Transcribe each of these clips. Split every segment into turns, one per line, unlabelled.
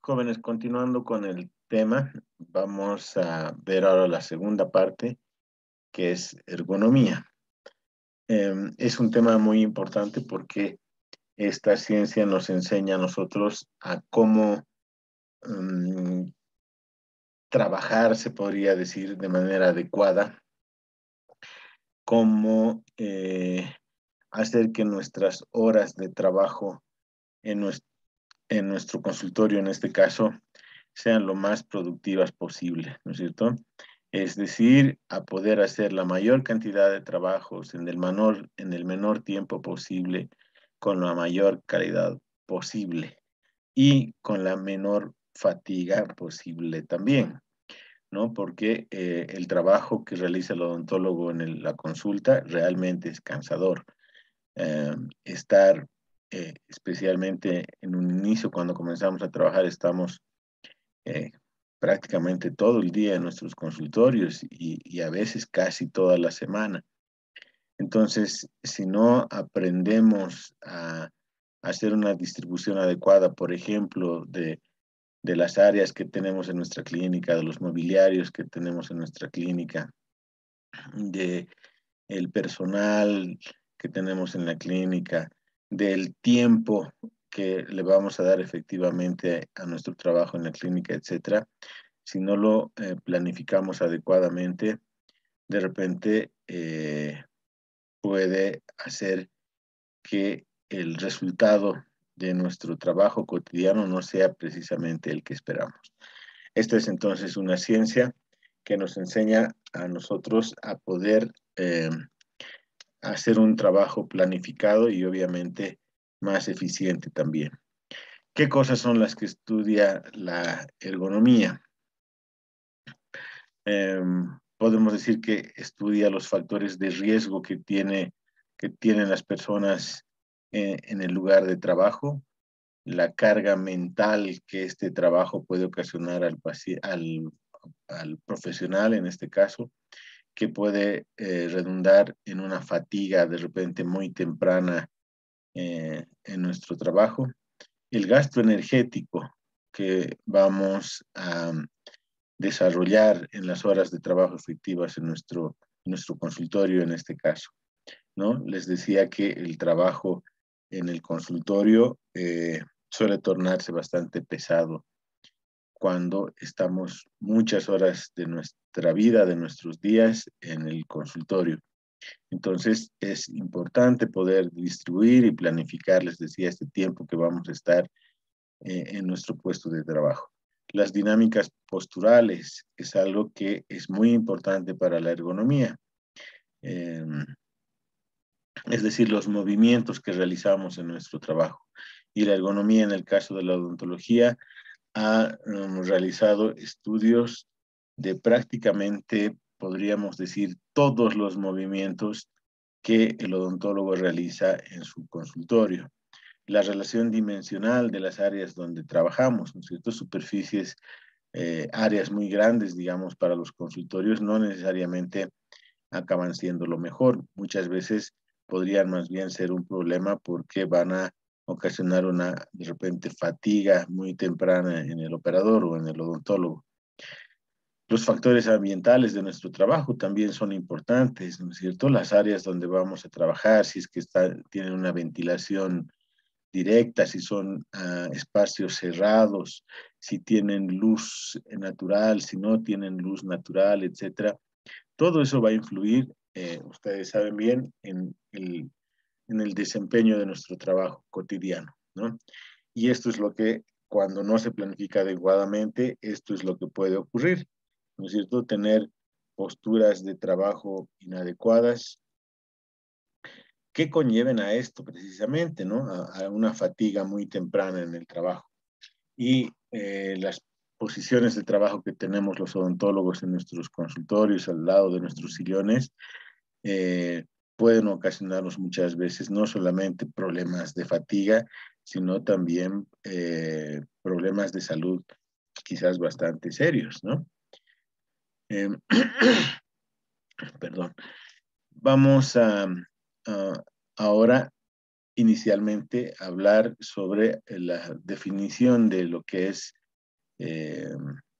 Jóvenes, continuando con el tema, vamos a ver ahora la segunda parte, que es ergonomía. Es un tema muy importante porque esta ciencia nos enseña a nosotros a cómo mm, trabajar, se podría decir, de manera adecuada, cómo hacer que nuestras horas de trabajo en en nuestro consultorio, en este caso, sean lo más productivas posible, ¿no es cierto? Es decir, a poder hacer la mayor cantidad de trabajos en el menor tiempo posible, con la mayor calidad posible y con la menor fatiga posible también, ¿no? Porque el trabajo que realiza el odontólogo en la consulta realmente es cansador. Estar, especialmente en un inicio, cuando comenzamos a trabajar, estamos eh, prácticamente todo el día en nuestros consultorios y a veces casi toda la semana. Entonces, si no aprendemos a hacer una distribución adecuada, por ejemplo, de las áreas que tenemos en nuestra clínica, de los mobiliarios que tenemos en nuestra clínica, de el personal que tenemos en la clínica, del tiempo que le vamos a dar efectivamente a nuestro trabajo en la clínica, etcétera, si no lo planificamos adecuadamente, de repente puede hacer que el resultado de nuestro trabajo cotidiano no sea precisamente el que esperamos. Esta es entonces una ciencia que nos enseña a nosotros a poder hacer un trabajo planificado y obviamente más eficiente también. ¿Qué cosas son las que estudia la ergonomía? Eh, Podemos decir que estudia los factores de riesgo que tienen las personas en el lugar de trabajo, la carga mental que este trabajo puede ocasionar al profesional en este caso, que puede redundar en una fatiga de repente muy temprana en nuestro trabajo, el gasto energético que vamos a desarrollar en las horas de trabajo efectivas en nuestro consultorio en este caso, ¿no? Les decía que el trabajo en el consultorio suele tornarse bastante pesado cuando estamos muchas horas de nuestra vida, de nuestros días en el consultorio. Entonces es importante poder distribuir y planificar, les decía, este tiempo que vamos a estar en nuestro puesto de trabajo. Las dinámicas posturales es algo que es muy importante para la ergonomía, eh, es decir, los movimientos que realizamos en nuestro trabajo. Y la ergonomía en el caso de la odontología ha realizado estudios de prácticamente, podríamos decir, todos los movimientos que el odontólogo realiza en su consultorio. La relación dimensional de las áreas donde trabajamos, ¿no es cierto? Superficies, áreas muy grandes, digamos, para los consultorios, no necesariamente acaban siendo lo mejor. Muchas veces podrían más bien ser un problema porque van a ocasionar una, de repente, fatiga muy temprana en el operador o en el odontólogo. Los factores ambientales de nuestro trabajo también son importantes, ¿no es cierto? Las áreas donde vamos a trabajar, si es que tienen una ventilación directa, si son espacios cerrados, si tienen luz natural, si no tienen luz natural, etcétera. Todo eso va a influir, ustedes saben bien, en el desempeño de nuestro trabajo cotidiano, ¿no? Y esto es lo que, cuando no se planifica adecuadamente, esto es lo que puede ocurrir, ¿no es cierto? Tener posturas de trabajo inadecuadas que conlleven a esto precisamente, ¿no? A una fatiga muy temprana en el trabajo. Y las posiciones de trabajo que tenemos los odontólogos en nuestros consultorios, al lado de nuestros sillones, pueden ocasionarnos muchas veces no solamente problemas de fatiga, sino también problemas de salud quizás bastante serios, ¿no? Eh, perdón. Vamos a ahora inicialmente hablar sobre la definición de lo que es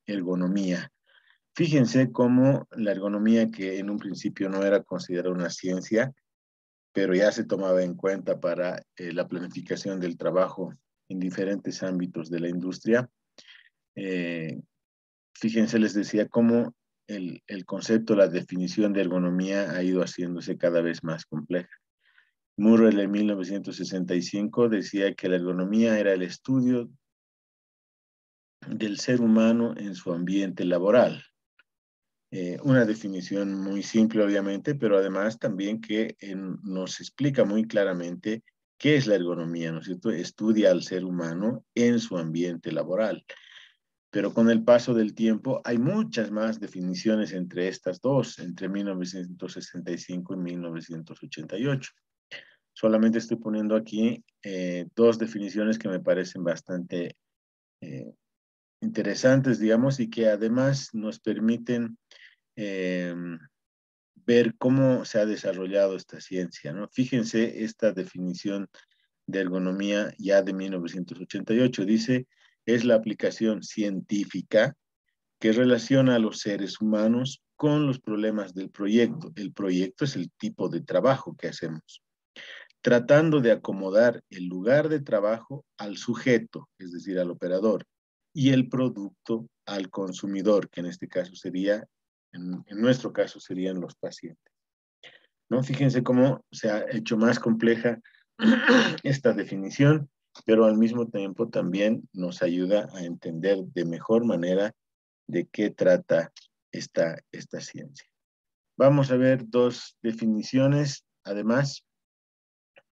ergonomía. Fíjense cómo la ergonomía, que en un principio no era considerada una ciencia, pero ya se tomaba en cuenta para la planificación del trabajo en diferentes ámbitos de la industria. Fíjense, les decía cómo el concepto, la definición de ergonomía ha ido haciéndose cada vez más compleja. Murrell en 1965 decía que la ergonomía era el estudio del ser humano en su ambiente laboral. Una definición muy simple, obviamente, pero además también que nos explica muy claramente qué es la ergonomía, ¿no es cierto? Estudia al ser humano en su ambiente laboral. Pero con el paso del tiempo hay muchas más definiciones entre estas dos, entre 1965 y 1988. Solamente estoy poniendo aquí dos definiciones que me parecen bastante interesantes, digamos, y que además nos permiten eh, ver cómo se ha desarrollado esta ciencia, ¿no? Fíjense esta definición de ergonomía ya de 1988. Dice, es la aplicación científica que relaciona a los seres humanos con los problemas del proyecto. El proyecto es el tipo de trabajo que hacemos, tratando de acomodar el lugar de trabajo al sujeto, es decir, al operador, y el producto al consumidor, que en este caso sería, en nuestro caso serían los pacientes, ¿no? Fíjense cómo se ha hecho más compleja esta definición, pero al mismo tiempo también nos ayuda a entender de mejor manera de qué trata esta ciencia. Vamos a ver dos definiciones, además,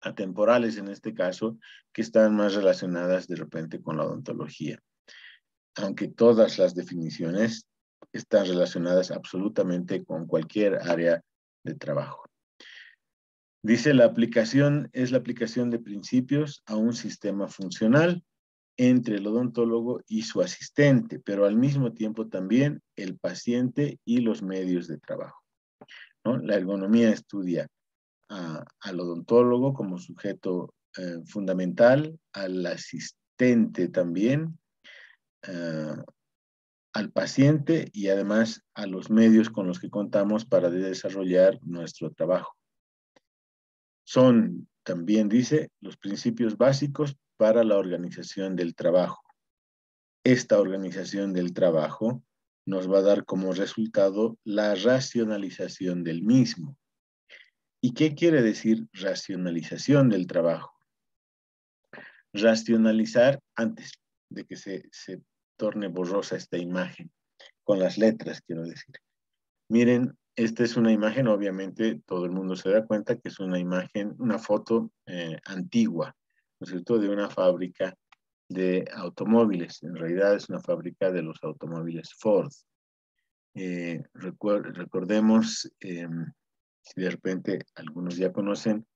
atemporales en este caso, que están más relacionadas de repente con la odontología, aunque todas las definiciones están relacionadas absolutamente con cualquier área de trabajo. Dice, la aplicación es la aplicación de principios a un sistema funcional entre el odontólogo y su asistente, pero al mismo tiempo también el paciente y los medios de trabajo, ¿no? La ergonomía estudia al odontólogo como sujeto fundamental, al asistente también, al paciente y además a los medios con los que contamos para desarrollar nuestro trabajo. Son, también dice, los principios básicos para la organización del trabajo. Esta organización del trabajo nos va a dar como resultado la racionalización del mismo. ¿Y qué quiere decir racionalización del trabajo? Racionalizar, antes de que se torne borrosa esta imagen, con las letras quiero decir. Miren, esta es una imagen, obviamente todo el mundo se da cuenta que es una imagen, una foto antigua, ¿no es cierto?, de una fábrica de automóviles. En realidad es una fábrica de los automóviles Ford. Recordemos, si de repente algunos ya conocen,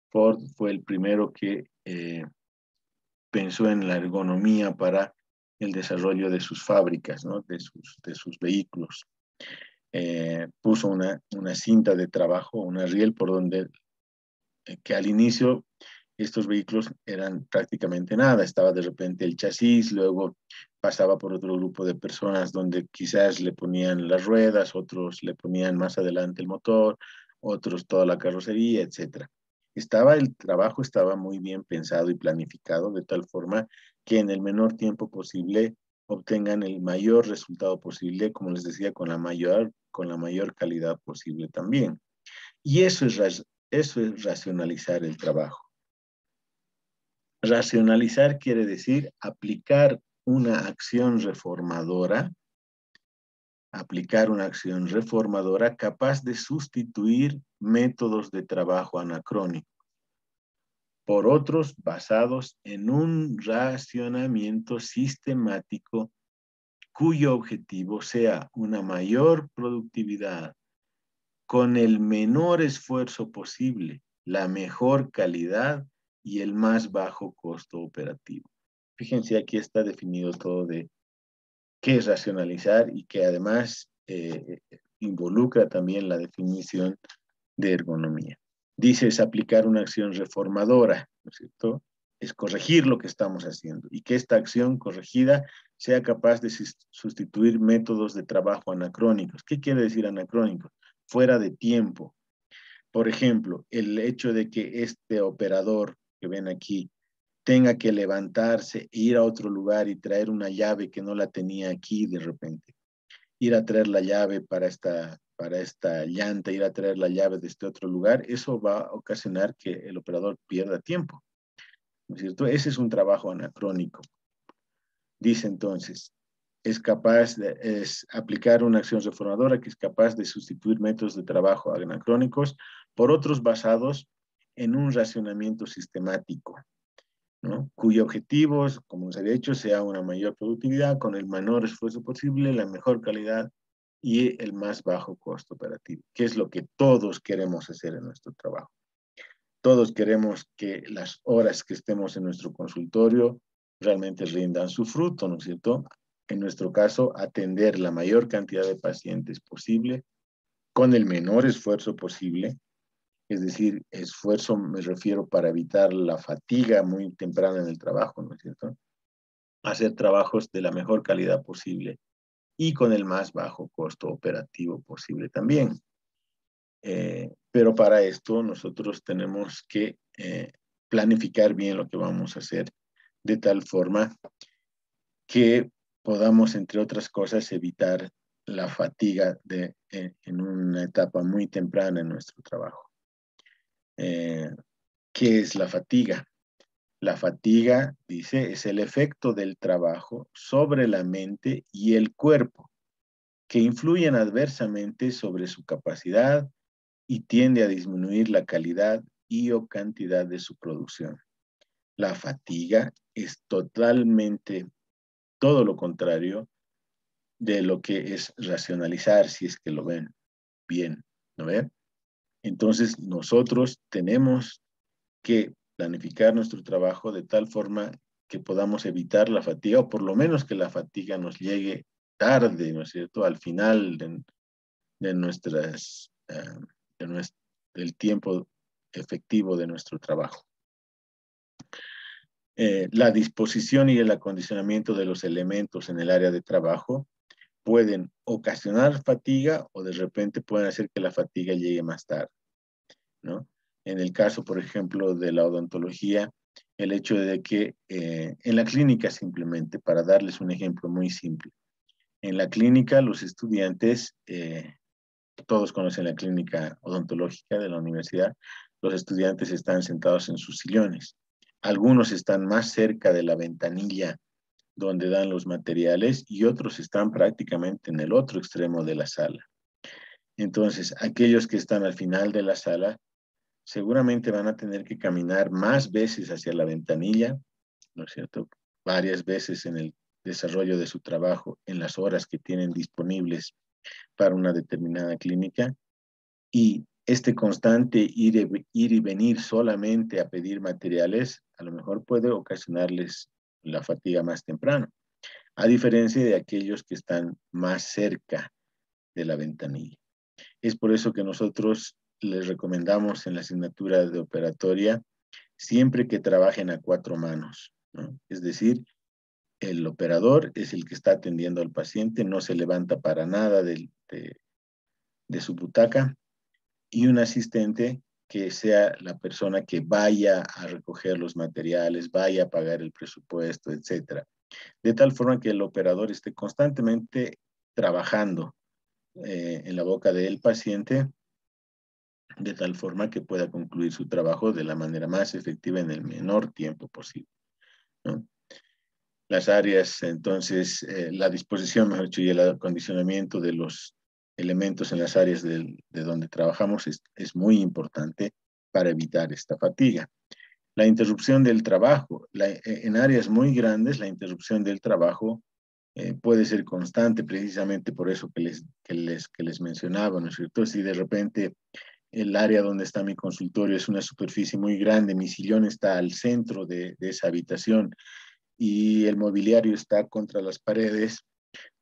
Ford fue el primero que pensó en la ergonomía para el desarrollo de sus fábricas, ¿no? de sus vehículos. Puso una cinta de trabajo, una riel por donde, que al inicio estos vehículos eran prácticamente nada, estaba de repente el chasis, luego pasaba por otro grupo de personas donde quizás le ponían las ruedas, otros le ponían más adelante el motor, otros toda la carrocería, etc. El trabajo estaba muy bien pensado y planificado de tal forma que en el menor tiempo posible obtengan el mayor resultado posible, como les decía, con la mayor calidad posible también. Y eso es racionalizar el trabajo. Racionalizar quiere decir aplicar una acción reformadora capaz de sustituir métodos de trabajo anacrónicos por otros basados en un racionamiento sistemático cuyo objetivo sea una mayor productividad con el menor esfuerzo posible, la mejor calidad y el más bajo costo operativo. Fíjense, aquí está definido todo de qué es racionalizar y que además involucra también la definición de ergonomía. Dice, es aplicar una acción reformadora, ¿no es cierto? Es corregir lo que estamos haciendo y que esta acción corregida sea capaz de sustituir métodos de trabajo anacrónicos. ¿Qué quiere decir anacrónicos? Fuera de tiempo. Por ejemplo, el hecho de que este operador que ven aquí tenga que levantarse, ir a otro lugar y traer una llave que no la tenía aquí de repente. Ir a traer la llave para esta llanta, ir a traer la llave de este otro lugar, eso va a ocasionar que el operador pierda tiempo, ¿no es cierto? Ese es un trabajo anacrónico. Dice entonces, es aplicar una acción reformadora que es capaz de sustituir métodos de trabajo anacrónicos por otros basados en un racionamiento sistemático, ¿no? Cuyo objetivo, como se había dicho, sea una mayor productividad con el menor esfuerzo posible, la mejor calidad y el más bajo costo operativo, que es lo que todos queremos hacer en nuestro trabajo. Todos queremos que las horas que estemos en nuestro consultorio realmente rindan su fruto, ¿no es cierto? En nuestro caso, atender la mayor cantidad de pacientes posible con el menor esfuerzo posible. Es decir, esfuerzo me refiero para evitar la fatiga muy temprana en el trabajo, ¿no es cierto? Hacer trabajos de la mejor calidad posible y con el más bajo costo operativo posible también. Pero para esto nosotros tenemos que planificar bien lo que vamos a hacer de tal forma que podamos, entre otras cosas, evitar la fatiga en una etapa muy temprana en nuestro trabajo. ¿Qué es la fatiga? La fatiga, dice, es el efecto del trabajo sobre la mente y el cuerpo, que influyen adversamente sobre su capacidad y tiende a disminuir la calidad y o cantidad de su producción. La fatiga es totalmente todo lo contrario de lo que es racionalizar, si es que lo ven bien, ¿no ven? Entonces, nosotros tenemos que planificar nuestro trabajo de tal forma que podamos evitar la fatiga, o por lo menos que la fatiga nos llegue tarde, ¿no es cierto?, al final de nuestras, de nuestro, del tiempo efectivo de nuestro trabajo. La disposición y el acondicionamiento de los elementos en el área de trabajo pueden ocasionar fatiga o de repente pueden hacer que la fatiga llegue más tarde, ¿no? En el caso, por ejemplo, de la odontología, el hecho de que en la clínica simplemente, para darles un ejemplo muy simple, en la clínica los estudiantes, todos conocen la clínica odontológica de la universidad, los estudiantes están sentados en sus sillones. Algunos están más cerca de la ventanilla donde dan los materiales y otros están prácticamente en el otro extremo de la sala. Entonces, aquellos que están al final de la sala seguramente van a tener que caminar más veces hacia la ventanilla, ¿no es cierto? Varias veces en el desarrollo de su trabajo, en las horas que tienen disponibles para una determinada clínica. Y este constante ir y venir solamente a pedir materiales, a lo mejor puede ocasionarles la fatiga más temprano, a diferencia de aquellos que están más cerca de la ventanilla. Es por eso que nosotros les recomendamos en la asignatura de operatoria siempre que trabajen a 4 manos, ¿no? Es decir, el operador es el que está atendiendo al paciente, no se levanta para nada de su butaca, y un asistente que sea la persona que vaya a recoger los materiales, vaya a pagar el presupuesto, etcétera. De tal forma que el operador esté constantemente trabajando en la boca del paciente, de tal forma que pueda concluir su trabajo de la manera más efectiva en el menor tiempo posible, ¿no? Las áreas, entonces, la disposición, mejor dicho, y el acondicionamiento de los elementos en las áreas de donde trabajamos es muy importante para evitar esta fatiga. La interrupción del trabajo. En áreas muy grandes, la interrupción del trabajo puede ser constante, precisamente por eso que les mencionaba, ¿no es cierto? Si de repente el área donde está mi consultorio es una superficie muy grande, mi sillón está al centro de esa habitación y el mobiliario está contra las paredes,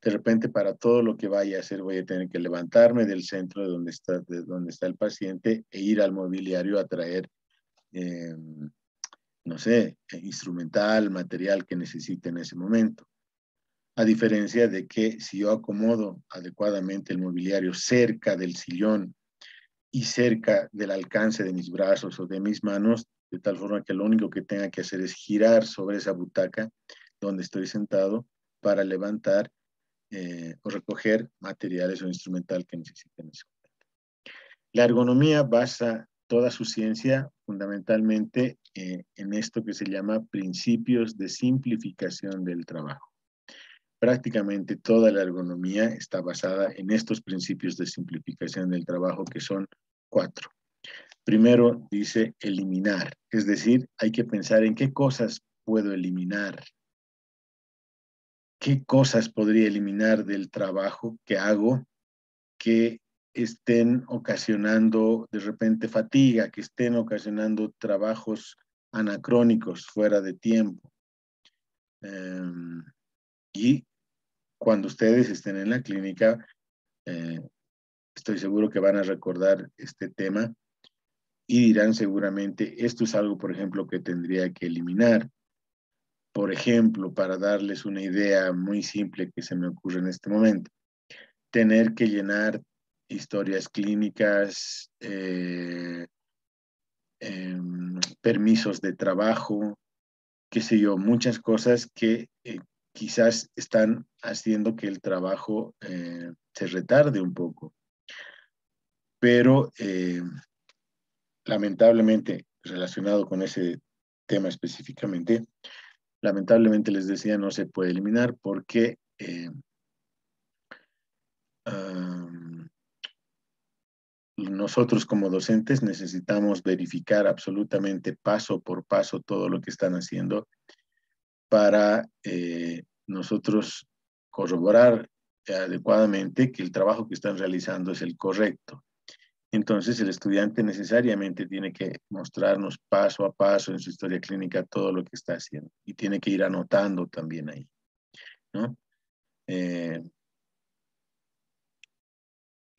De repente, para todo lo que vaya a hacer, voy a tener que levantarme del centro de donde está el paciente e ir al mobiliario a traer, eh, no sé, instrumental, material que necesite en ese momento. A diferencia de que si yo acomodo adecuadamente el mobiliario cerca del sillón y cerca del alcance de mis brazos o de mis manos, de tal forma que lo único que tenga que hacer es girar sobre esa butaca donde estoy sentado para levantar o recoger materiales o instrumental que necesiten en ese momento. La ergonomía basa toda su ciencia fundamentalmente en esto que se llama principios de simplificación del trabajo. Prácticamente toda la ergonomía está basada en estos principios de simplificación del trabajo, que son 4. Primero dice eliminar, es decir, hay que pensar en qué cosas puedo eliminar, qué cosas podría eliminar del trabajo que hago que estén ocasionando de repente fatiga, que estén ocasionando trabajos anacrónicos fuera de tiempo. Y cuando ustedes estén en la clínica, estoy seguro que van a recordar este tema y dirán seguramente, esto es algo, por ejemplo, que tendría que eliminar. Por ejemplo, para darles una idea muy simple que se me ocurre en este momento, tener que llenar historias clínicas, permisos de trabajo, qué sé yo, muchas cosas que quizás están haciendo que el trabajo se retarde un poco. Pero lamentablemente, relacionado con ese tema específicamente, lamentablemente les decía, no se puede eliminar porque nosotros como docentes necesitamos verificar absolutamente paso por paso todo lo que están haciendo para nosotros corroborar adecuadamente que el trabajo que están realizando es el correcto. Entonces, el estudiante necesariamente tiene que mostrarnos paso a paso en su historia clínica todo lo que está haciendo y tiene que ir anotando también ahí, ¿no?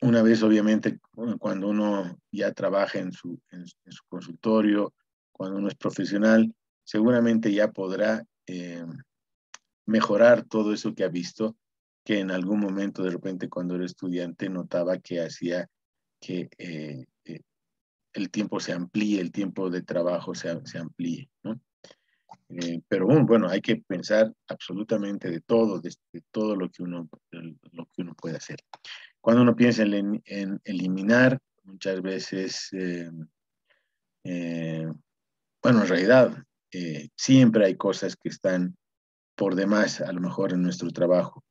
Una vez, obviamente, cuando uno ya trabaja en su consultorio, cuando uno es profesional, seguramente ya podrá mejorar todo eso que ha visto, que en algún momento, de repente, cuando era estudiante, notaba que hacía que el tiempo se amplíe, el tiempo de trabajo se amplíe, ¿no? Pero bueno, hay que pensar absolutamente de todo lo que uno puede hacer. Cuando uno piensa en eliminar, muchas veces, bueno, en realidad, siempre hay cosas que están por demás, a lo mejor en nuestro trabajo,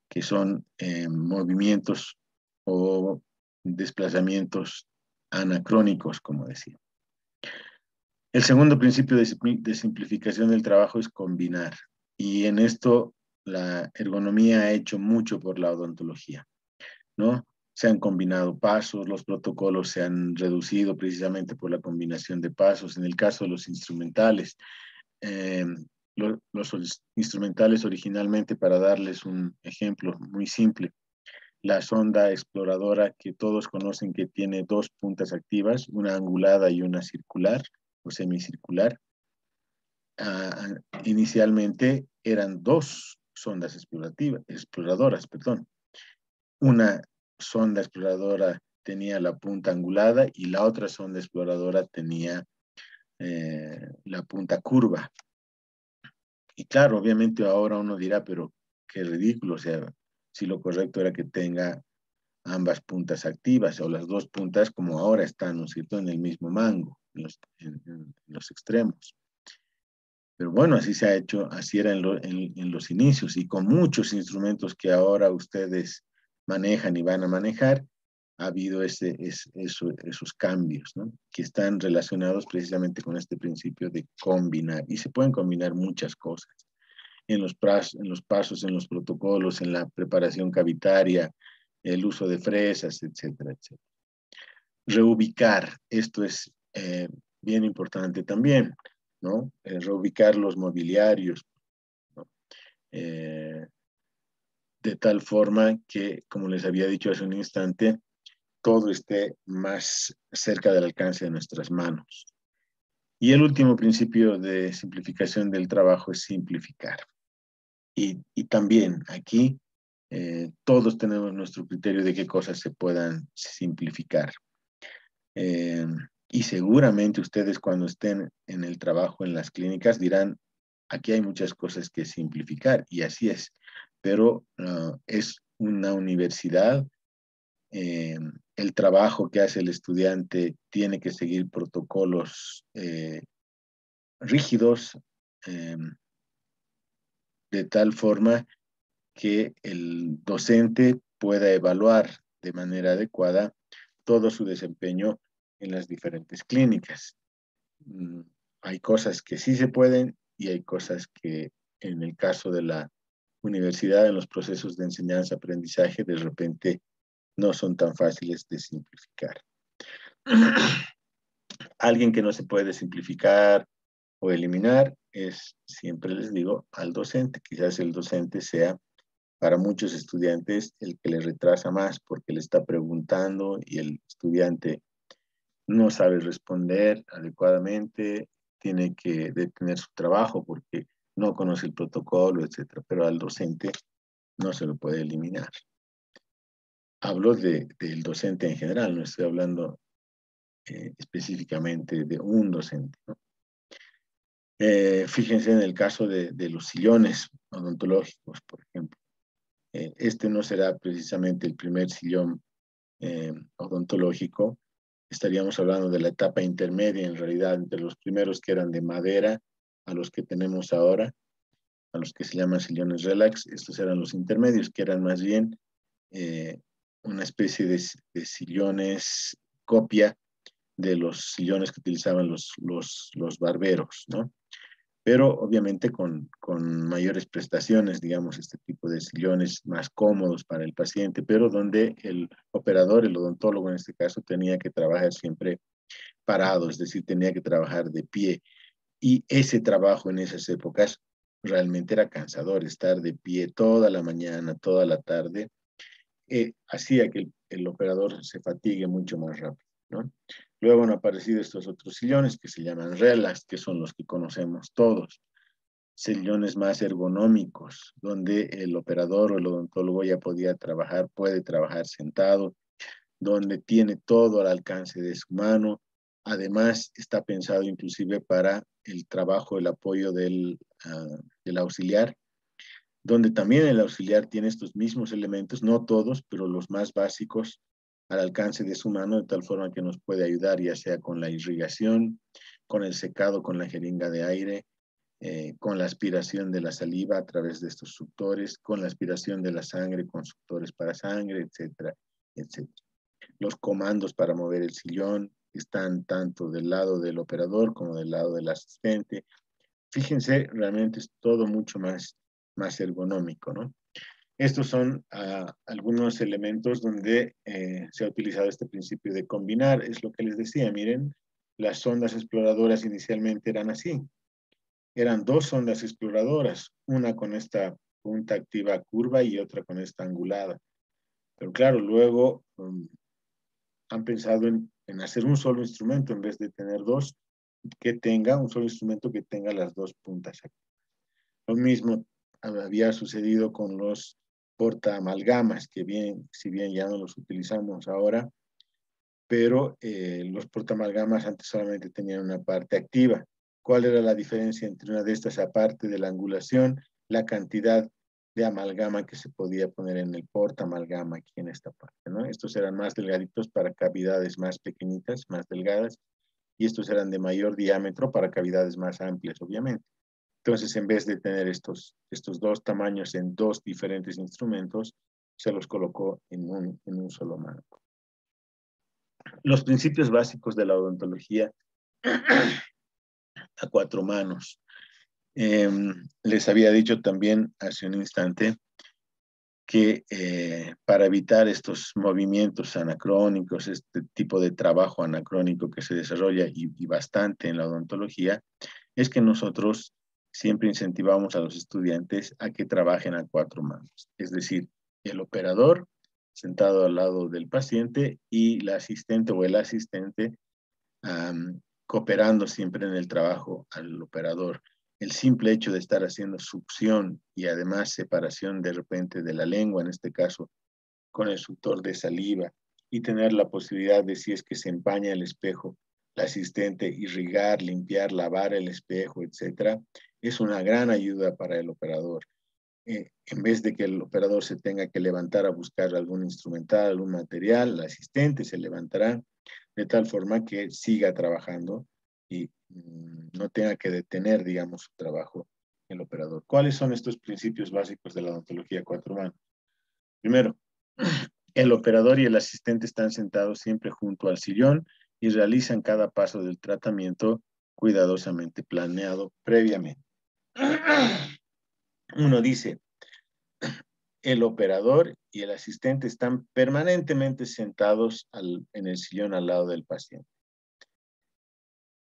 que son movimientos o desplazamientos anacrónicos, como decía. El segundo principio de simplificación del trabajo es combinar. Y en esto la ergonomía ha hecho mucho por la odontología, ¿no? Se han combinado pasos, los protocolos se han reducido precisamente por la combinación de pasos. En el caso de los instrumentales, eh, los instrumentales originalmente, para darles un ejemplo muy simple, la sonda exploradora que todos conocen que tiene dos puntas activas, una angulada y una circular o semicircular. Inicialmente eran dos sondas exploradoras, perdón. Una sonda exploradora tenía la punta angulada y la otra sonda exploradora tenía la punta curva. Y claro, obviamente ahora uno dirá, pero qué ridículo, o sea, si lo correcto era que tenga ambas puntas activas o las dos puntas como ahora están, ¿no es cierto?, en el mismo mango, en los extremos. Pero bueno, así se ha hecho, así era en los inicios y con muchos instrumentos que ahora ustedes manejan y van a manejar, ha habido esos cambios, ¿no? Que están relacionados precisamente con este principio de combinar. Y se pueden combinar muchas cosas en los pasos, en los protocolos, en la preparación cavitaria, el uso de fresas, etcétera, etcétera. Reubicar, esto es bien importante también, ¿no? Reubicar los mobiliarios, ¿no? de tal forma que, como les había dicho hace un instante, todo esté más cerca del alcance de nuestras manos. Y el último principio de simplificación del trabajo es simplificar. Y también aquí todos tenemos nuestro criterio de qué cosas se puedan simplificar. Eh, y seguramente ustedes cuando estén en el trabajo en las clínicas dirán, aquí hay muchas cosas que simplificar, y así es, pero es una universidad. El trabajo que hace el estudiante tiene que seguir protocolos rígidos, eh, de tal forma que el docente pueda evaluar de manera adecuada todo su desempeño en las diferentes clínicas. Mm, Hay cosas que sí se pueden y hay cosas que en el caso de la universidad, en los procesos de enseñanza-aprendizaje, de repente no son tan fáciles de simplificar. Alguien que no se puede simplificar o eliminar es, siempre les digo, al docente. Quizás el docente sea para muchos estudiantes el que le retrasa más porque le está preguntando y el estudiante no sabe responder adecuadamente, tiene que detener su trabajo porque no conoce el protocolo, etcétera. Pero al docente no se lo puede eliminar. Hablo del docente en general, no estoy hablando específicamente de un docente, ¿no? Fíjense en el caso de los sillones odontológicos, por ejemplo. Este no será precisamente el primer sillón odontológico. Estaríamos hablando de la etapa intermedia, en realidad, entre los primeros que eran de madera a los que tenemos ahora, a los que se llaman sillones relax. Estos eran los intermedios, que eran más bien eh, una especie de sillones copia de los sillones que utilizaban los barberos, ¿no? Pero obviamente con mayores prestaciones, digamos, este tipo de sillones más cómodos para el paciente, pero donde el operador, el odontólogo en este caso, tenía que trabajar siempre parado, es decir, tenía que trabajar de pie. Y ese trabajo en esas épocas realmente era cansador, estar de pie toda la mañana, toda la tarde, hacía que el operador se fatigue mucho más rápido, ¿no? Luego han aparecido estos otros sillones que se llaman relax, que son los que conocemos todos, sillones más ergonómicos, donde el operador o el odontólogo ya podía trabajar, puede trabajar sentado, donde tiene todo al alcance de su mano. Además, está pensado inclusive para el trabajo, el apoyo del auxiliar, donde también el auxiliar tiene estos mismos elementos, no todos, pero los más básicos al alcance de su mano, de tal forma que nos puede ayudar, ya sea con la irrigación, con el secado, con la jeringa de aire, con la aspiración de la saliva a través de estos suctores, con la aspiración de la sangre con suctores para sangre, etcétera, etcétera. Los comandos para mover el sillón están tanto del lado del operador como del lado del asistente. Fíjense, realmente es todo mucho más ergonómico, ¿no? Estos son algunos elementos donde se ha utilizado este principio de combinar. Es lo que les decía, miren, las sondas exploradoras inicialmente eran así. Eran dos sondas exploradoras, una con esta punta activa curva y otra con esta angulada. Pero claro, luego han pensado en hacer un solo instrumento en vez de tener dos, que tenga un solo instrumento que tenga las dos puntas activas. Lo mismo había sucedido con los portaamalgamas, que bien, si bien ya no los utilizamos ahora, pero los portaamalgamas antes solamente tenían una parte activa. ¿Cuál era la diferencia entre una de estas, aparte de la angulación? La cantidad de amalgama que se podía poner en el portaamalgama aquí en esta parte, ¿no? Estos eran más delgaditos para cavidades más pequeñitas, más delgadas, y estos eran de mayor diámetro para cavidades más amplias, obviamente. Entonces, en vez de tener estos dos tamaños en dos diferentes instrumentos, se los colocó en un solo marco. Los principios básicos de la odontología a cuatro manos. Les había dicho también hace un instante que para evitar estos movimientos anacrónicos, este tipo de trabajo anacrónico que se desarrolla y bastante en la odontología, es que nosotros siempre incentivamos a los estudiantes a que trabajen a cuatro manos. Es decir, el operador sentado al lado del paciente y la asistente o el asistente cooperando siempre en el trabajo al operador. El simple hecho de estar haciendo succión y además separación de repente de la lengua, en este caso con el suctor de saliva, y tener la posibilidad de, si es que se empaña el espejo, la asistente irrigar, limpiar, lavar el espejo, etcétera, es una gran ayuda para el operador. En vez de que el operador se tenga que levantar a buscar algún instrumental, algún material, el asistente se levantará de tal forma que siga trabajando y no tenga que detener, digamos, su trabajo el operador. ¿Cuáles son estos principios básicos de la odontología 4 manos? Primero, el operador y el asistente están sentados siempre junto al sillón y realizan cada paso del tratamiento cuidadosamente planeado previamente. Uno dice, el operador y el asistente están permanentemente sentados en el sillón al lado del paciente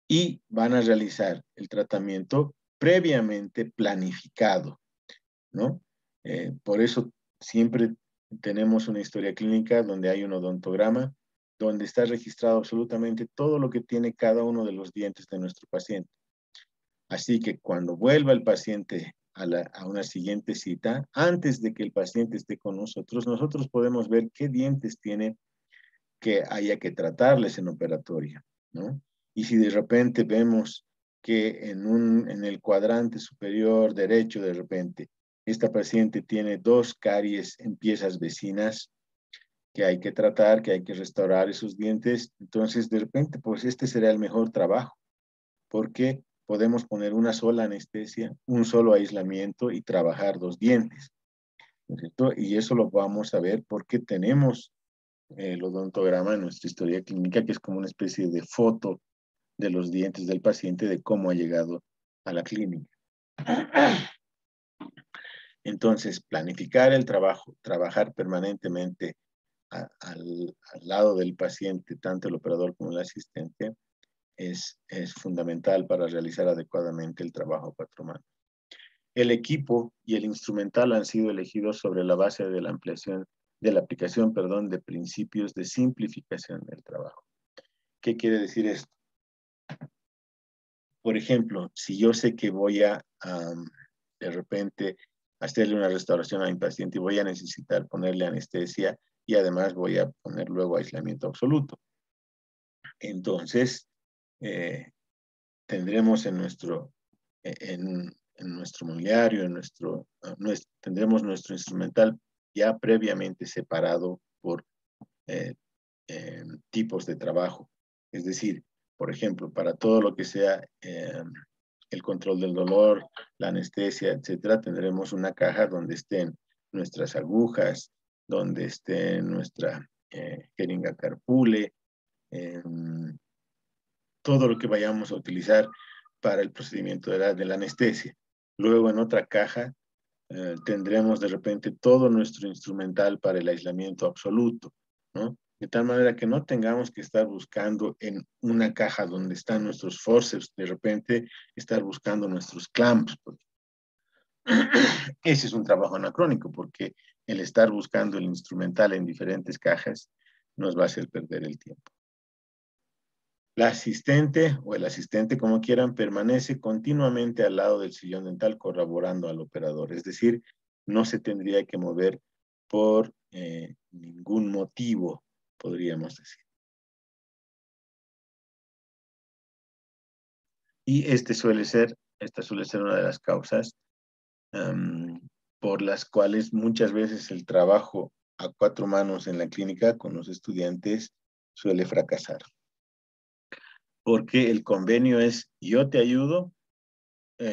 y van a realizar el tratamiento previamente planificado, ¿no? Por eso siempre tenemos una historia clínica donde hay un odontograma, donde está registrado absolutamente todo lo que tiene cada uno de los dientes de nuestro paciente. Así que cuando vuelva el paciente a una siguiente cita, antes de que el paciente esté con nosotros, nosotros podemos ver qué dientes tiene que haya que tratarles en operatoria, ¿no? Y si de repente vemos que en el cuadrante superior derecho, de repente, esta paciente tiene 2 caries en piezas vecinas que hay que tratar, que hay que restaurar esos dientes, entonces de repente, pues este será el mejor trabajo, porque podemos poner una sola anestesia, un solo aislamiento y trabajar 2 dientes, ¿no es cierto? Y eso lo vamos a ver porque tenemos el odontograma en nuestra historia clínica, que es como una especie de foto de los dientes del paciente, de cómo ha llegado a la clínica. Entonces, planificar el trabajo, trabajar permanentemente al lado del paciente, tanto el operador como el asistente, es fundamental para realizar adecuadamente el trabajo a 4 manos. El equipo y el instrumental han sido elegidos sobre la base de la ampliación, de la aplicación, perdón, de principios de simplificación del trabajo. ¿Qué quiere decir esto? Por ejemplo, si yo sé que voy a de repente hacerle una restauración a mi paciente y voy a necesitar ponerle anestesia y además voy a poner luego aislamiento absoluto. Entonces, tendremos en nuestro mobiliario, tendremos nuestro instrumental ya previamente separado por tipos de trabajo. Es decir, por ejemplo, para todo lo que sea el control del dolor, la anestesia, etcétera, tendremos una caja donde estén nuestras agujas, donde esté nuestra jeringa carpule, todo lo que vayamos a utilizar para el procedimiento de la anestesia. Luego en otra caja tendremos de repente todo nuestro instrumental para el aislamiento absoluto, ¿no? De tal manera que no tengamos que estar buscando en una caja donde están nuestros forceps, de repente estar buscando nuestros clamps. Ese es un trabajo anacrónico porque el estar buscando el instrumental en diferentes cajas nos va a hacer perder el tiempo. La asistente o el asistente, como quieran, permanece continuamente al lado del sillón dental corroborando al operador. Es decir, no se tendría que mover por ningún motivo, podríamos decir. Y esta suele ser una de las causas por las cuales muchas veces el trabajo a 4 manos en la clínica con los estudiantes suele fracasar. Porque el convenio es, yo te ayudo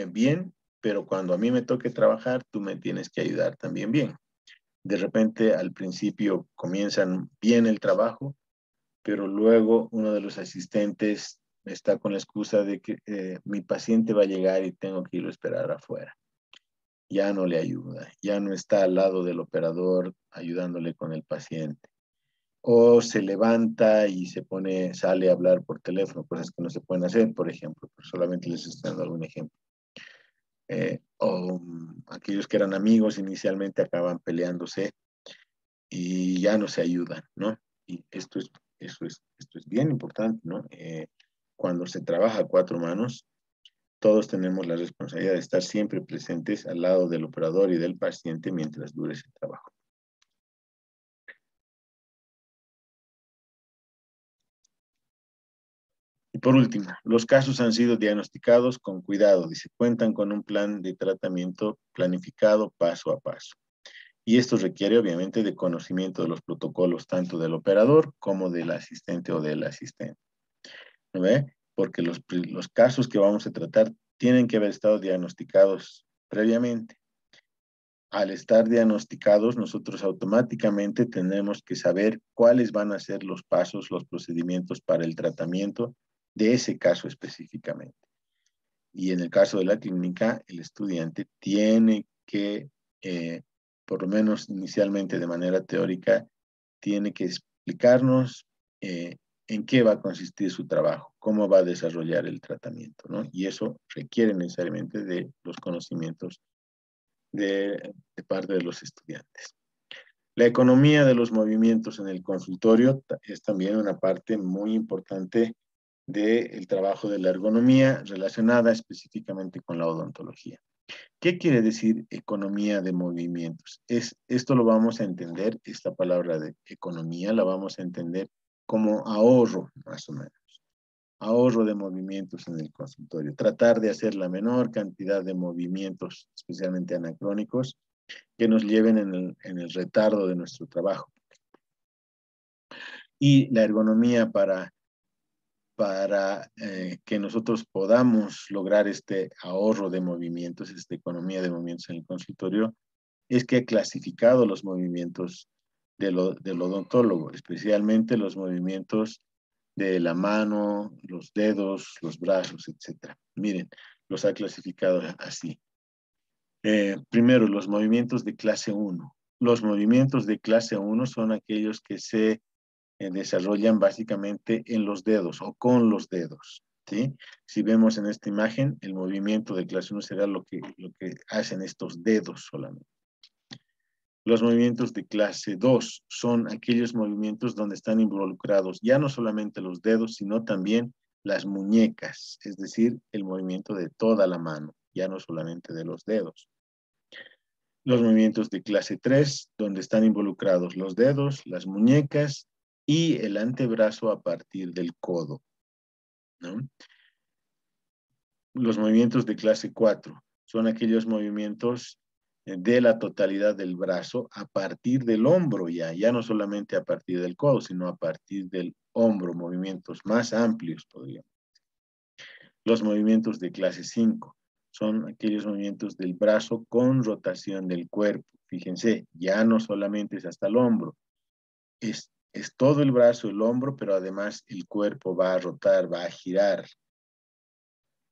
bien, pero cuando a mí me toque trabajar, tú me tienes que ayudar también bien. De repente, al principio comienzan bien el trabajo, pero luego uno de los asistentes está con la excusa de que mi paciente va a llegar y tengo que irlo a esperar afuera. Ya no le ayuda, ya no está al lado del operador ayudándole con el paciente. O se levanta y sale a hablar por teléfono, cosas que no se pueden hacer, por ejemplo, pero solamente les estoy dando algún ejemplo. O aquellos que eran amigos inicialmente acaban peleándose y ya no se ayudan, ¿no? Y esto es bien importante, ¿no? Cuando se trabaja a cuatro manos, todos tenemos la responsabilidad de estar siempre presentes al lado del operador y del paciente mientras dure ese trabajo. Y por último, los casos han sido diagnosticados con cuidado, dice, cuentan con un plan de tratamiento planificado paso a paso. Y esto requiere obviamente de conocimiento de los protocolos tanto del operador como del asistente o del asistente. ¿No ve? Porque los casos que vamos a tratar tienen que haber estado diagnosticados previamente. Al estar diagnosticados, nosotros automáticamente tenemos que saber cuáles van a ser los pasos, los procedimientos para el tratamiento de ese caso específicamente. Y en el caso de la clínica, el estudiante tiene que, por lo menos inicialmente de manera teórica, tiene que explicarnos en qué va a consistir su trabajo, cómo va a desarrollar el tratamiento, ¿no? Y eso requiere necesariamente de los conocimientos de parte de los estudiantes. La economía de los movimientos en el consultorio es también una parte muy importante del trabajo de la ergonomía relacionada específicamente con la odontología. ¿Qué quiere decir economía de movimientos? Esto lo vamos a entender, esta palabra de economía la vamos a entender como ahorro, más o menos. Ahorro de movimientos en el consultorio. Tratar de hacer la menor cantidad de movimientos, especialmente anacrónicos, que nos lleven en el retardo de nuestro trabajo. Y la ergonomía para que nosotros podamos lograr este ahorro de movimientos, esta economía de movimientos en el consultorio, es que ha clasificado los movimientos del odontólogo, especialmente los movimientos de la mano, los dedos, los brazos, etc. Miren, los ha clasificado así. Primero, los movimientos de clase 1. Los movimientos de clase 1 son aquellos que se desarrollan básicamente en los dedos o con los dedos, ¿sí? Si vemos en esta imagen, el movimiento de clase 1 será lo que hacen estos dedos solamente. Los movimientos de clase 2 son aquellos movimientos donde están involucrados ya no solamente los dedos, sino también las muñecas, es decir, el movimiento de toda la mano, ya no solamente de los dedos. Los movimientos de clase 3, donde están involucrados los dedos, las muñecas y el antebrazo a partir del codo, ¿no? Los movimientos de clase 4 son aquellos movimientos de la totalidad del brazo a partir del hombro ya no solamente a partir del codo, sino a partir del hombro, movimientos más amplios, podríamos. Los movimientos de clase 5 son aquellos movimientos del brazo con rotación del cuerpo. Fíjense, ya no solamente es hasta el hombro, es todo el brazo, el hombro, pero además el cuerpo va a rotar, va a girar.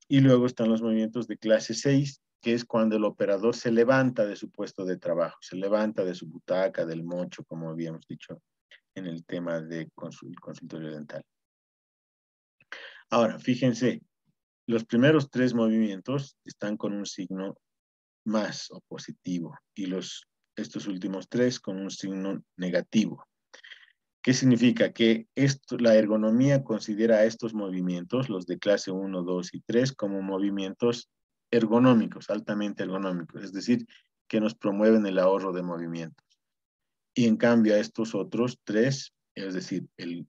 Y luego están los movimientos de clase 6, que es cuando el operador se levanta de su puesto de trabajo, se levanta de su butaca, del mocho, como habíamos dicho en el tema de consultorio dental. Ahora, fíjense, los primeros tres movimientos están con un signo más o positivo y estos últimos tres con un signo negativo. ¿Qué significa? Que la ergonomía considera estos movimientos, los de clase 1, 2 y 3, como movimientos ergonómicos, altamente ergonómicos, es decir, que nos promueven el ahorro de movimientos. Y en cambio a estos otros tres, es decir,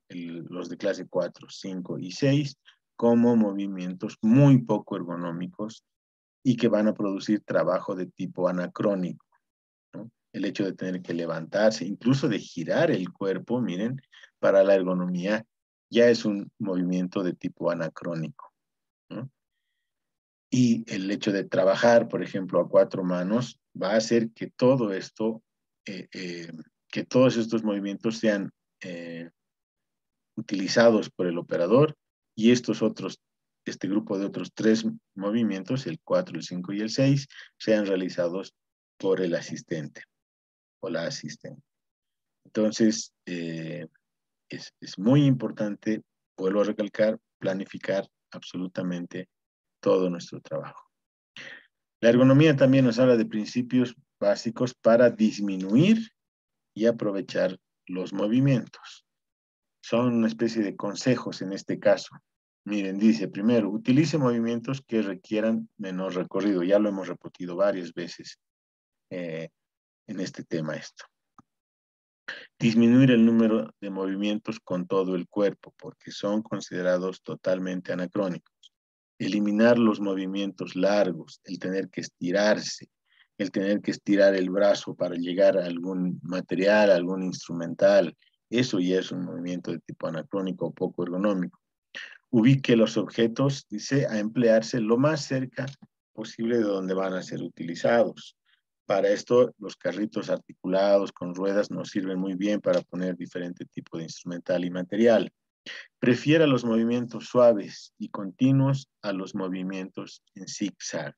los de clase 4, 5 y 6, como movimientos muy poco ergonómicos y que van a producir trabajo de tipo anacrónico, ¿no? El hecho de tener que levantarse, incluso de girar el cuerpo, miren, para la ergonomía ya es un movimiento de tipo anacrónico, ¿no? Y el hecho de trabajar, por ejemplo, a cuatro manos, va a hacer que todo esto, que todos estos movimientos sean utilizados por el operador y este grupo de otros tres movimientos, el 4, el 5 y el 6, sean realizados por el asistente o la asistente. Entonces, es muy importante, vuelvo a recalcar, planificar absolutamente todo nuestro trabajo. La ergonomía también nos habla de principios básicos para disminuir y aprovechar los movimientos. Son una especie de consejos en este caso. Miren, dice, primero, utilice movimientos que requieran menor recorrido. Ya lo hemos repetido varias veces en este tema esto. Disminuir el número de movimientos con todo el cuerpo, porque son considerados totalmente anacrónicos. Eliminar los movimientos largos, el tener que estirarse, el tener que estirar el brazo para llegar a algún material, a algún instrumental. Eso ya es un movimiento de tipo anacrónico o poco ergonómico. Ubique los objetos, dice, a emplearse lo más cerca posible de donde van a ser utilizados. Para esto, los carritos articulados con ruedas nos sirven muy bien para poner diferente tipo de instrumental y material. Prefiera los movimientos suaves y continuos a los movimientos en zigzag.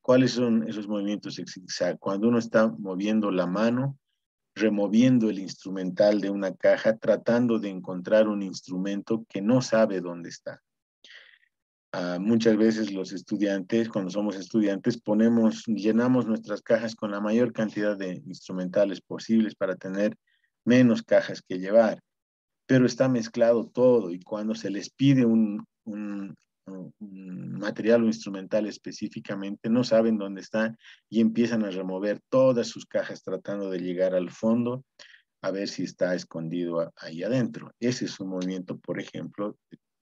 ¿Cuáles son esos movimientos en zigzag? Cuando uno está moviendo la mano, removiendo el instrumental de una caja, tratando de encontrar un instrumento que no sabe dónde está. Muchas veces los estudiantes, cuando somos estudiantes, llenamos nuestras cajas con la mayor cantidad de instrumentales posibles para tener menos cajas que llevar, pero está mezclado todo y cuando se les pide un material o instrumental específicamente, no saben dónde está y empiezan a remover todas sus cajas tratando de llegar al fondo a ver si está escondido ahí adentro. Ese es un movimiento, por ejemplo,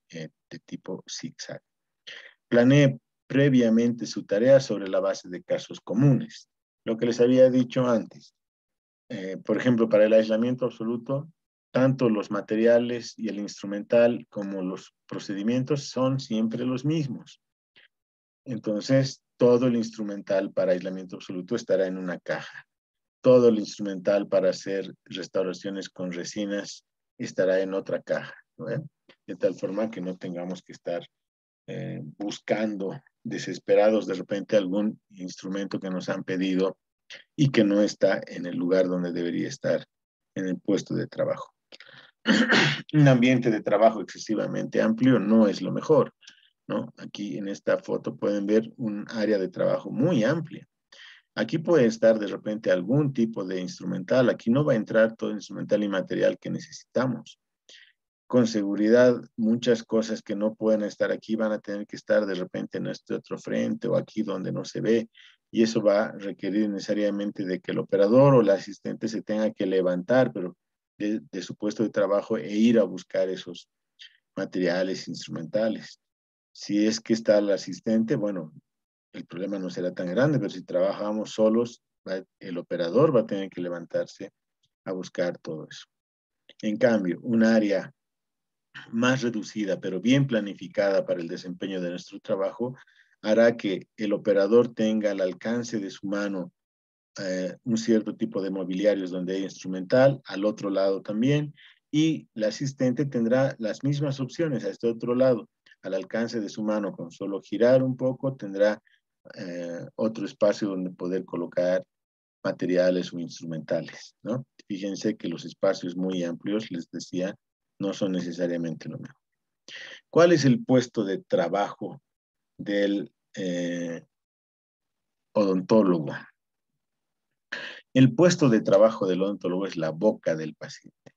de tipo zigzag. Planee previamente su tarea sobre la base de casos comunes. Lo que les había dicho antes. Por ejemplo, para el aislamiento absoluto, tanto los materiales y el instrumental como los procedimientos son siempre los mismos. Entonces, todo el instrumental para aislamiento absoluto estará en una caja. Todo el instrumental para hacer restauraciones con resinas estará en otra caja, ¿no? De tal forma que no tengamos que estar buscando desesperados de repente algún instrumento que nos han pedido y que no está en el lugar donde debería estar, en el puesto de trabajo. Un ambiente de trabajo excesivamente amplio no es lo mejor, ¿no? Aquí en esta foto pueden ver un área de trabajo muy amplia. Aquí puede estar de repente algún tipo de instrumental, aquí no va a entrar todo el instrumental y material que necesitamos. Con seguridad, muchas cosas que no pueden estar aquí van a tener que estar de repente en este otro frente o aquí donde no se ve, y eso va a requerir necesariamente de que el operador o el asistente se tenga que levantar, pero de su puesto de trabajo e ir a buscar esos materiales instrumentales. Si es que está el asistente, bueno, el problema no será tan grande, pero si trabajamos solos, el operador va a tener que levantarse a buscar todo eso. En cambio, un área más reducida, pero bien planificada para el desempeño de nuestro trabajo, hará que el operador tenga al alcance de su mano un cierto tipo de mobiliarios donde hay instrumental, al otro lado también, y el asistente tendrá las mismas opciones a este otro lado, al alcance de su mano, con solo girar un poco, tendrá otro espacio donde poder colocar materiales o instrumentales, ¿no? Fíjense que los espacios muy amplios, les decía, no son necesariamente lo mejor. ¿Cuál es el puesto de trabajo del odontólogo? El puesto de trabajo del odontólogo es la boca del paciente.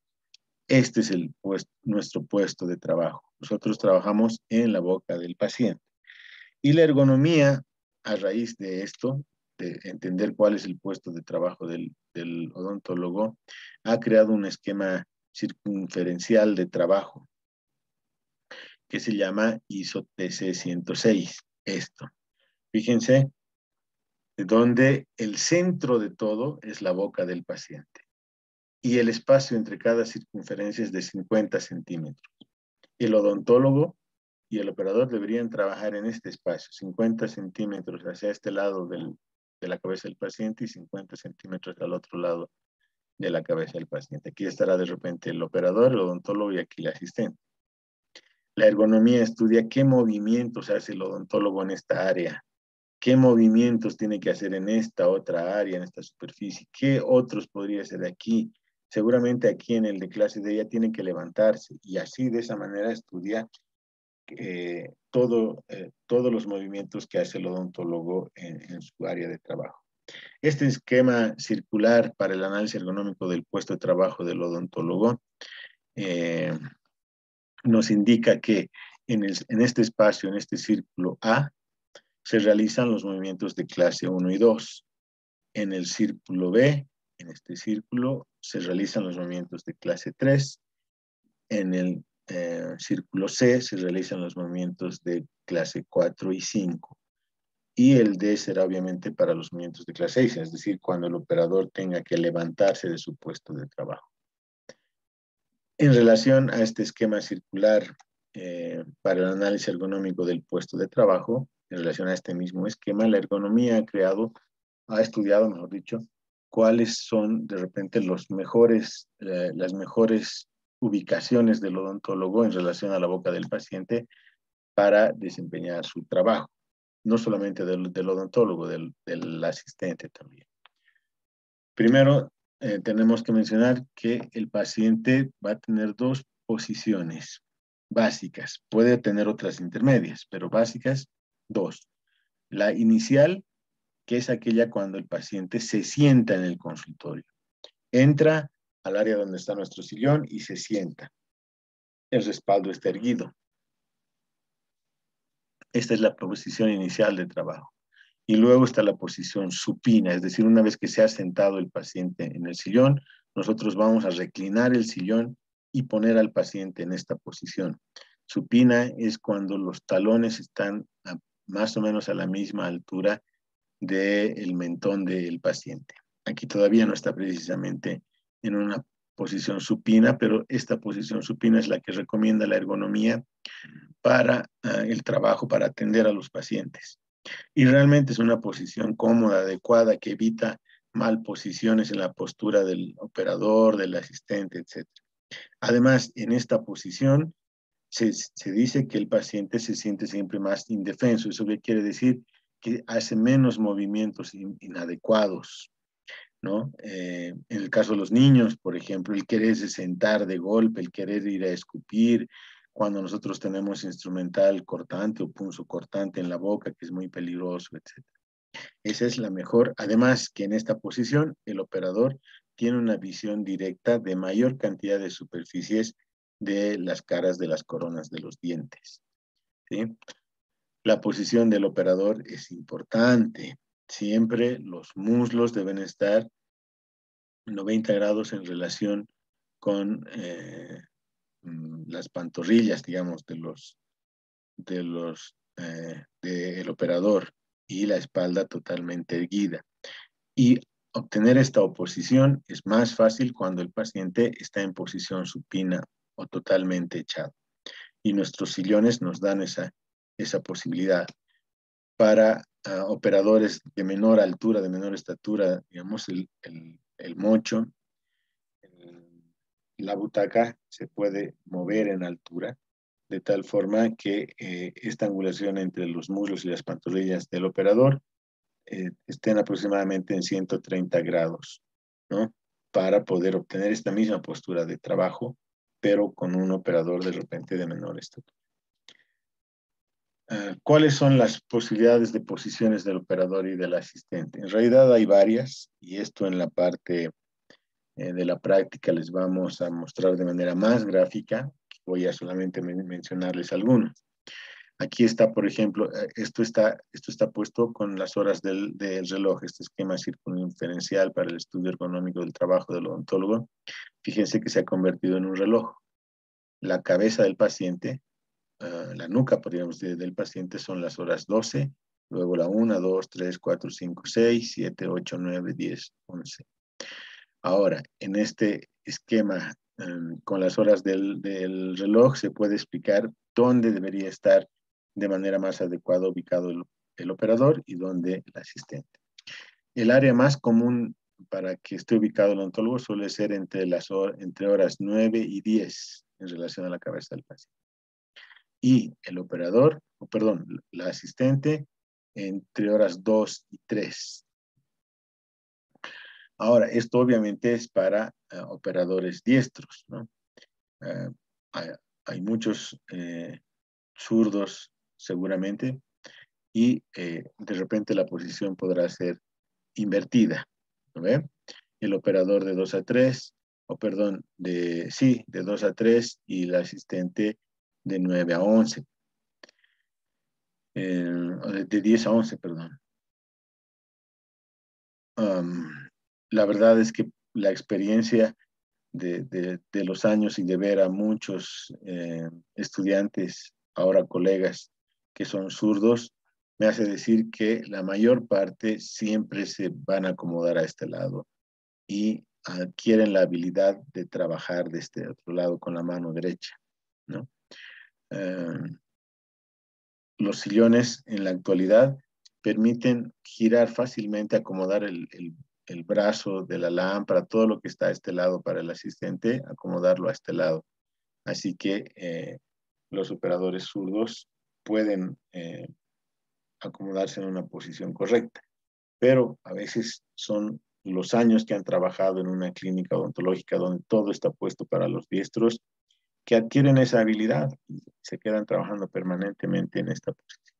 Este es nuestro puesto de trabajo. Nosotros trabajamos en la boca del paciente. Y la ergonomía, a raíz de esto, de entender cuál es el puesto de trabajo del odontólogo, ha creado un esquema circunferencial de trabajo que se llama ISO TC 106. Esto. Fíjense, donde el centro de todo es la boca del paciente y el espacio entre cada circunferencia es de 50 centímetros. El odontólogo y el operador deberían trabajar en este espacio, 50 centímetros hacia este lado de la cabeza del paciente y 50 centímetros al otro lado de la cabeza del paciente. Aquí estará de repente el operador, el odontólogo y aquí el asistente. La ergonomía estudia qué movimientos hace el odontólogo en esta área, qué movimientos tiene que hacer en esta otra área, en esta superficie, qué otros podría hacer aquí. Seguramente aquí en el de clase de ella tiene que levantarse y así de esa manera estudia todos los movimientos que hace el odontólogo en su área de trabajo. Este esquema circular para el análisis ergonómico del puesto de trabajo del odontólogo nos indica que en este espacio, en este círculo A, se realizan los movimientos de clase 1 y 2. En el círculo B, en este círculo, se realizan los movimientos de clase 3. En el círculo C se realizan los movimientos de clase 4 y 5. Y el D será obviamente para los movimientos de clase 6, es decir, cuando el operador tenga que levantarse de su puesto de trabajo. En relación a este esquema circular para el análisis ergonómico del puesto de trabajo, en relación a este mismo esquema, la ergonomía ha estudiado, mejor dicho, cuáles son de repente las mejores ubicaciones del odontólogo en relación a la boca del paciente para desempeñar su trabajo. No solamente del odontólogo, del asistente también. Primero, tenemos que mencionar que el paciente va a tener dos posiciones básicas. Puede tener otras intermedias, pero básicas, dos. La inicial, que es aquella cuando el paciente se sienta en el consultorio. Entra al área donde está nuestro sillón y se sienta. El respaldo está erguido. Esta es la posición inicial de trabajo. Y luego está la posición supina, es decir, una vez que se ha sentado el paciente en el sillón, nosotros vamos a reclinar el sillón y poner al paciente en esta posición. Supina es cuando los talones están más o menos a la misma altura del mentón del paciente. Aquí todavía no está precisamente en una posición supina, pero esta posición supina es la que recomienda la ergonomía para el trabajo, para atender a los pacientes. Y realmente es una posición cómoda, adecuada, que evita mal posiciones en la postura del operador, del asistente, etc. Además, en esta posición se dice que el paciente se siente siempre más indefenso. ¿Eso qué quiere decir? Que hace menos movimientos inadecuados, ¿no? En el caso de los niños, por ejemplo, el quererse sentar de golpe, el querer ir a escupir, cuando nosotros tenemos instrumental cortante o punzo cortante en la boca, que es muy peligroso, etc. Esa es la mejor. Además, que en esta posición el operador tiene una visión directa de mayor cantidad de superficies de las caras de las coronas de los dientes, ¿sí? La posición del operador es importante. Siempre los muslos deben estar 90 grados en relación con las pantorrillas, digamos, del operador, y la espalda totalmente erguida. Y obtener esta oposición es más fácil cuando el paciente está en posición supina o totalmente echado. Y nuestros sillones nos dan esa posibilidad. Para operadores de menor altura, de menor estatura, digamos, el mocho, la butaca se puede mover en altura, de tal forma que esta angulación entre los muslos y las pantorrillas del operador estén aproximadamente en 130 grados, ¿no? Para poder obtener esta misma postura de trabajo, pero con un operador de repente de menor estatura. ¿Cuáles son las posibilidades de posiciones del operador y del asistente? En realidad hay varias, y esto en la parte de la práctica les vamos a mostrar de manera más gráfica. Voy a solamente mencionarles algunas. Aquí está, por ejemplo, esto está puesto con las horas del reloj, este esquema circunferencial para el estudio ergonómico del trabajo del odontólogo. Fíjense que se ha convertido en un reloj. La cabeza del paciente, la nuca, podríamos decir, del paciente son las horas 12, luego la 1, 2, 3, 4, 5, 6, 7, 8, 9, 10, 11. Ahora, en este esquema con las horas del reloj se puede explicar dónde debería estar de manera más adecuada ubicado el operador y dónde el asistente. El área más común para que esté ubicado el odontólogo suele ser entre horas 9 y 10 en relación a la cabeza del paciente. Y el operador, la asistente entre horas 2 y 3. Ahora, esto obviamente es para operadores diestros, ¿no? Hay muchos zurdos seguramente, y de repente la posición podrá ser invertida, ¿no ve? El operador de 2 a 3, o perdón, de 2 a 3 y el asistente de 9 a 11. De 10 a 11, perdón. La verdad es que la experiencia de los años y de ver a muchos estudiantes, ahora colegas, que son zurdos, me hace decir que la mayor parte siempre se van a acomodar a este lado y adquieren la habilidad de trabajar de este otro lado con la mano derecha, ¿no? Los sillones en la actualidad permiten girar fácilmente, acomodar el brazo de la lámpara, todo lo que está a este lado para el asistente, acomodarlo a este lado. Así que los operadores zurdos pueden acomodarse en una posición correcta, pero a veces son los años que han trabajado en una clínica odontológica donde todo está puesto para los diestros que adquieren esa habilidad y se quedan trabajando permanentemente en esta posición.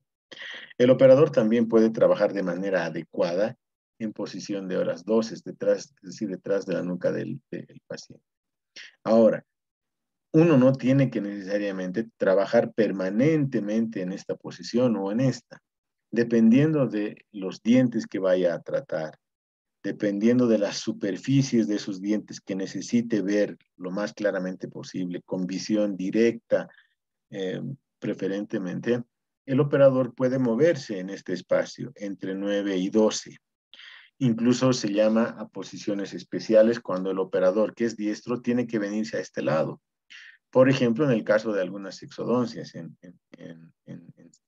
El operador también puede trabajar de manera adecuada en posición de horas 12, detrás, es decir, detrás de la nuca del paciente. Ahora, uno no tiene que necesariamente trabajar permanentemente en esta posición o en esta, dependiendo de los dientes que vaya a tratar, dependiendo de las superficies de esos dientes que necesite ver lo más claramente posible, con visión directa, preferentemente, el operador puede moverse en este espacio entre 9 y 12. Incluso se llama a posiciones especiales cuando el operador que es diestro tiene que venirse a este lado. Por ejemplo, en el caso de algunas exodoncias en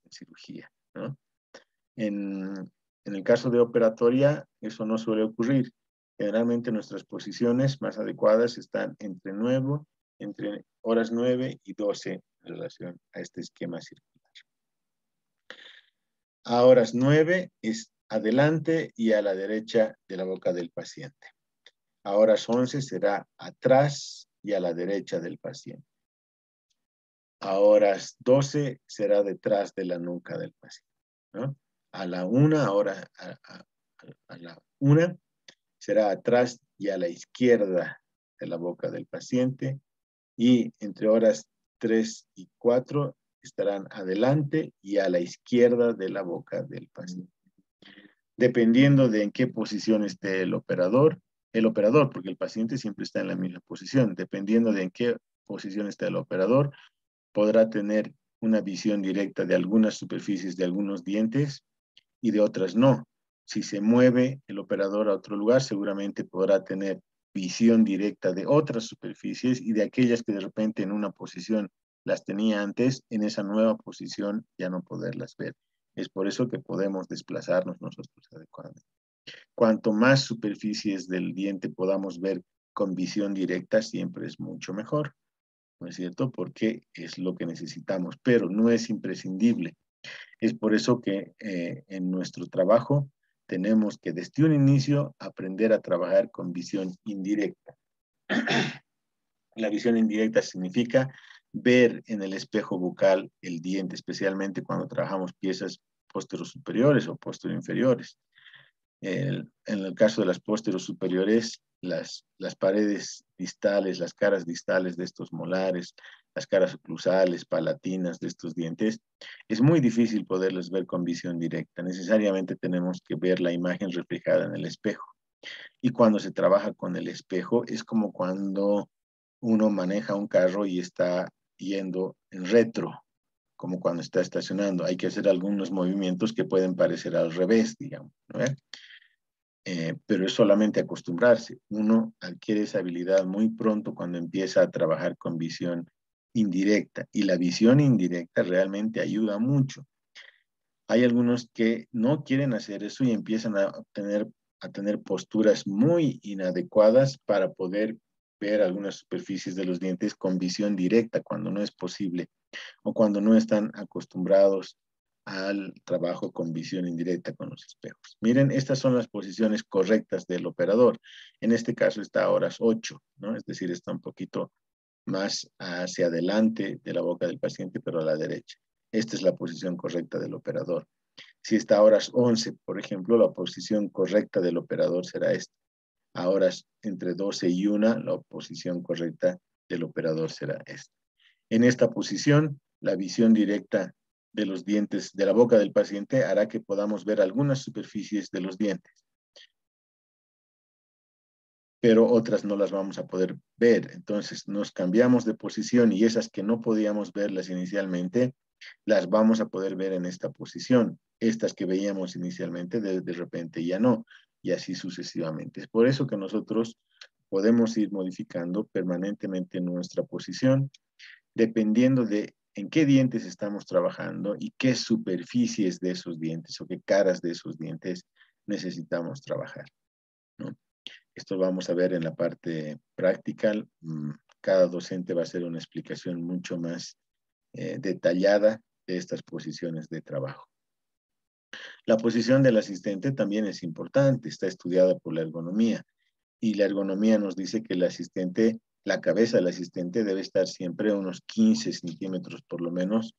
cirugía, ¿no? En el caso de operatoria, eso no suele ocurrir. Generalmente nuestras posiciones más adecuadas están entre horas 9 y 12 en relación a este esquema circular. A horas 9 es adelante y a la derecha de la boca del paciente. A horas 11 será atrás y a la derecha del paciente. A horas 12 será detrás de la nuca del paciente, ¿no? A la 1, ahora a la 1 será atrás y a la izquierda de la boca del paciente, y entre horas 3 y 4 estarán adelante y a la izquierda de la boca del paciente. Dependiendo de en qué posición esté el operador, porque el paciente siempre está en la misma posición, dependiendo de en qué posición está el operador, podrá tener una visión directa de algunas superficies de algunos dientes y de otras no. Si se mueve el operador a otro lugar, seguramente podrá tener visión directa de otras superficies y de aquellas que de repente en una posición las tenía antes, en esa nueva posición ya no poderlas ver. Es por eso que podemos desplazarnos nosotros adecuadamente. Cuanto más superficies del diente podamos ver con visión directa, siempre es mucho mejor, ¿no es cierto? Porque es lo que necesitamos, pero no es imprescindible. Es por eso que en nuestro trabajo tenemos que desde un inicio aprender a trabajar con visión indirecta. La visión indirecta significa ver en el espejo bucal el diente, especialmente cuando trabajamos piezas posterosuperiores o posteroinferiores. En el caso de las posterosuperiores, las paredes distales, las caras distales de estos molares, las caras oclusales, palatinas de estos dientes, es muy difícil poderlos ver con visión directa. Necesariamente tenemos que ver la imagen reflejada en el espejo. Y cuando se trabaja con el espejo, es como cuando uno maneja un carro y está yendo en retro, como cuando está estacionando. Hay que hacer algunos movimientos que pueden parecer al revés, digamos, ¿no? Pero es solamente acostumbrarse. Uno adquiere esa habilidad muy pronto cuando empieza a trabajar con visión indirecta, y la visión indirecta realmente ayuda mucho. Hay algunos que no quieren hacer eso y empiezan a tener posturas muy inadecuadas para poder ver algunas superficies de los dientes con visión directa cuando no es posible o cuando no están acostumbrados al trabajo con visión indirecta con los espejos. Miren, estas son las posiciones correctas del operador. En este caso está a horas 8, ¿no? Es decir, está un poquito más hacia adelante de la boca del paciente, pero a la derecha. Esta es la posición correcta del operador. Si está a horas 11, por ejemplo, la posición correcta del operador será esta. A horas entre 12 y 1, la posición correcta del operador será esta. En esta posición, la visión directa de los dientes de la boca del paciente hará que podamos ver algunas superficies de los dientes, pero otras no las vamos a poder ver. Entonces nos cambiamos de posición y esas que no podíamos verlas inicialmente, las vamos a poder ver en esta posición. Estas que veíamos inicialmente, de repente ya no, y así sucesivamente. Es por eso que nosotros podemos ir modificando permanentemente nuestra posición, dependiendo de en qué dientes estamos trabajando y qué superficies de esos dientes o qué caras de esos dientes necesitamos trabajar, ¿no? Esto vamos a ver en la parte práctica. Cada docente va a hacer una explicación mucho más detallada de estas posiciones de trabajo. La posición del asistente también es importante, está estudiada por la ergonomía y la ergonomía nos dice que el asistente, la cabeza del asistente debe estar siempre a unos 15 centímetros por lo menos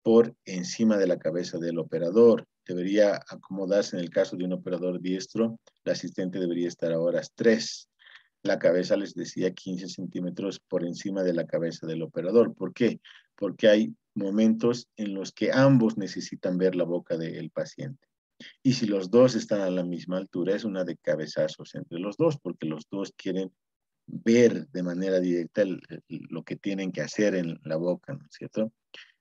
por encima de la cabeza del operador. Debería acomodarse en el caso de un operador diestro, el asistente debería estar a horas 3. La cabeza, les decía, 15 centímetros por encima de la cabeza del operador. ¿Por qué? Porque hay momentos en los que ambos necesitan ver la boca del paciente. Y si los dos están a la misma altura, es una de cabezazos entre los dos, porque los dos quieren ver de manera directa lo que tienen que hacer en la boca, ¿no es cierto?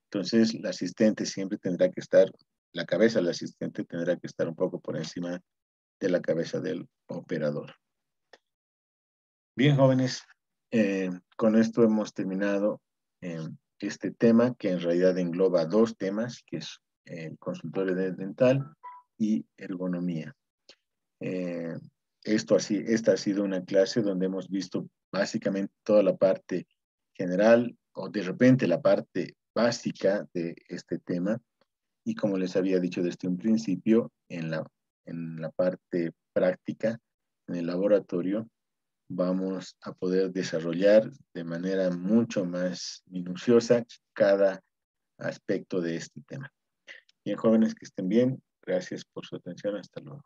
Entonces, el asistente siempre tendrá que estar, la cabeza del asistente tendrá que estar un poco por encima de la cabeza del operador. Bien, jóvenes, con esto hemos terminado este tema que en realidad engloba dos temas, que es el consultorio dental y ergonomía. Esta ha sido una clase donde hemos visto básicamente toda la parte general o de repente la parte básica de este tema. Y como les había dicho desde un principio, en la parte práctica, en el laboratorio, vamos a poder desarrollar de manera mucho más minuciosa cada aspecto de este tema. Bien, jóvenes, que estén bien. Gracias por su atención. Hasta luego.